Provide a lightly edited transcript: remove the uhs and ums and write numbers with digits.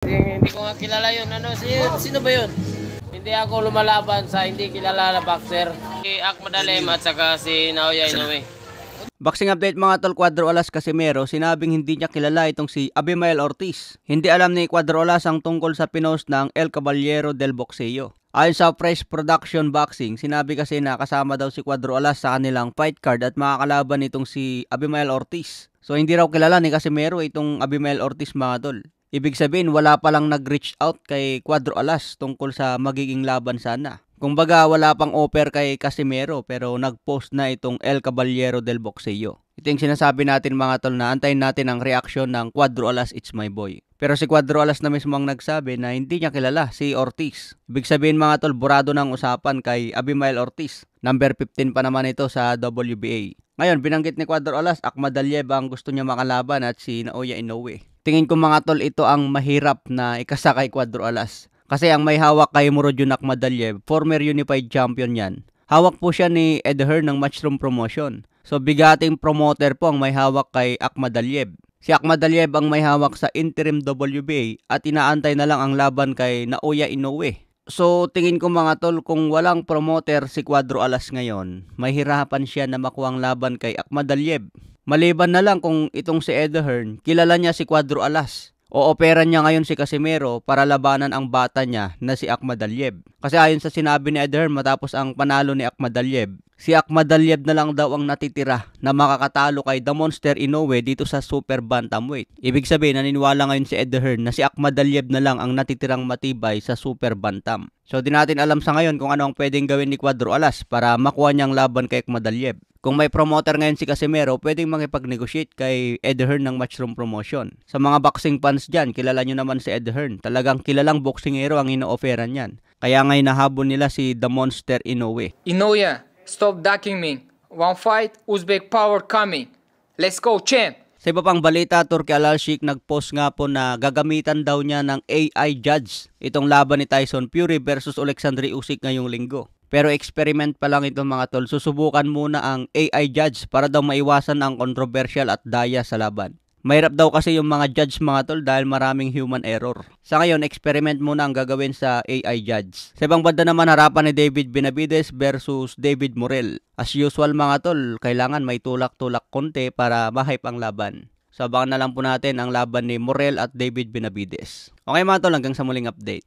Hindi ko nga kilala yun. Sino ba yun? Hindi ako lumalaban sa hindi kilala na boxer. Si Ahmad Alem at saka si Naoya Inoue. Boxing update mga tol, Cuadro Alas Casimero, sinabing hindi niya kilala itong si Abimael Ortiz. Hindi alam ni Cuadro Alas ang tungkol sa pinost ng El Caballero del Boxeo. Ayon sa Fresh Production Boxing, sinabi kasi na kasama daw si Cuadro Alas sa kanilang fight card at makakalaban itong si Abimael Ortiz. So hindi raw kilala ni Casimero itong Abimael Ortiz mga tol. Ibig sabihin wala palang nag-reach out kay Cuadro Alas tungkol sa magiging laban sana. Kumbaga wala pang offer kay Casimero pero nag-post na itong El Caballero del Boxeo. Ito yung sinasabi natin mga tol na antayin natin ang reaksyon ng Cuadro Alas, it's my boy. Pero si Cuadro Alas na mismo ang nagsabi na hindi niya kilala si Ortiz. Ibig sabihin mga tol, burado ng usapan kay Abimael Ortiz. Number 15 pa naman ito sa WBA. Ngayon, binanggit ni Cuadro Alas, Ahmad Alem ang gusto niya makalaban at si Naoya Inoue. Tingin ko mga tol, ito ang mahirap na ikasa kay Cuadro Alas. Kasi ang may hawak kay Murodjon Ahmad Alem, former unified champion yan. Hawak po siya ni Ed Hearn ng Matchroom Promotion. So bigating promoter po ang may hawak kay Ahmad Alem. Si Ahmad Alem ang may hawak sa interim WBA at inaantay na lang ang laban kay Naoya Inoue. So tingin ko mga tol, kung walang promoter si Cuadro Alas ngayon, mahirapan siya na makuha ang laban kay Ahmad Alem. Maliban na lang kung itong si Ed Hearn, kilala niya si Cuadro Alas. O-opera niya ngayon si Casimero para labanan ang bata niya na si Ahmad Alem. Kasi ayon sa sinabi ni Ed Hearn matapos ang panalo ni Ahmad Alem, si Ahmad Alem na lang daw ang natitira na makakatalo kay The Monster Inoue dito sa Super Bantamweight. Ibig sabihin naniniwala ngayon si Ed Hearn na si Ahmad Alem na lang ang natitirang matibay sa Super Bantam. So di natin alam sa ngayon kung ano ang pwedeng gawin ni Cuadro Alas para makuha niyang laban kay Ahmad Alem. Kung may promoter ngayon si Casimero, pwedeng makipag-negotiate kay Ed Hearn ng Matchroom Promotion. Sa mga boxing fans dyan, kilala nyo naman si Ed Hearn. Talagang kilalang boxingero ang ino-offeran yan. Kaya ngayon nahabol nila si The Monster Inoue. Inoue, stop ducking me. One fight, Uzbek power coming. Let's go, champ! Sa iba pang balita, Turki Al-Sheikh nag-post nga po na gagamitan daw niya ng AI judge itong laban ni Tyson Fury versus Alexander Usyk ngayong linggo. Pero experiment pa lang ito mga tol. Susubukan muna ang AI judge para daw maiwasan ang controversial at daya sa laban. Mahirap daw kasi yung mga judge mga tol dahil maraming human error. Sa ngayon, experiment muna ang gagawin sa AI judge. Sa ibang banda naman, harapan ni David Benavides versus David Morrell. As usual mga tol, kailangan may tulak-tulak konti para ma-hype ang laban. So abangan na lang po natin ang laban ni Morrell at David Benavides. Okay mga tol, hanggang sa muling update.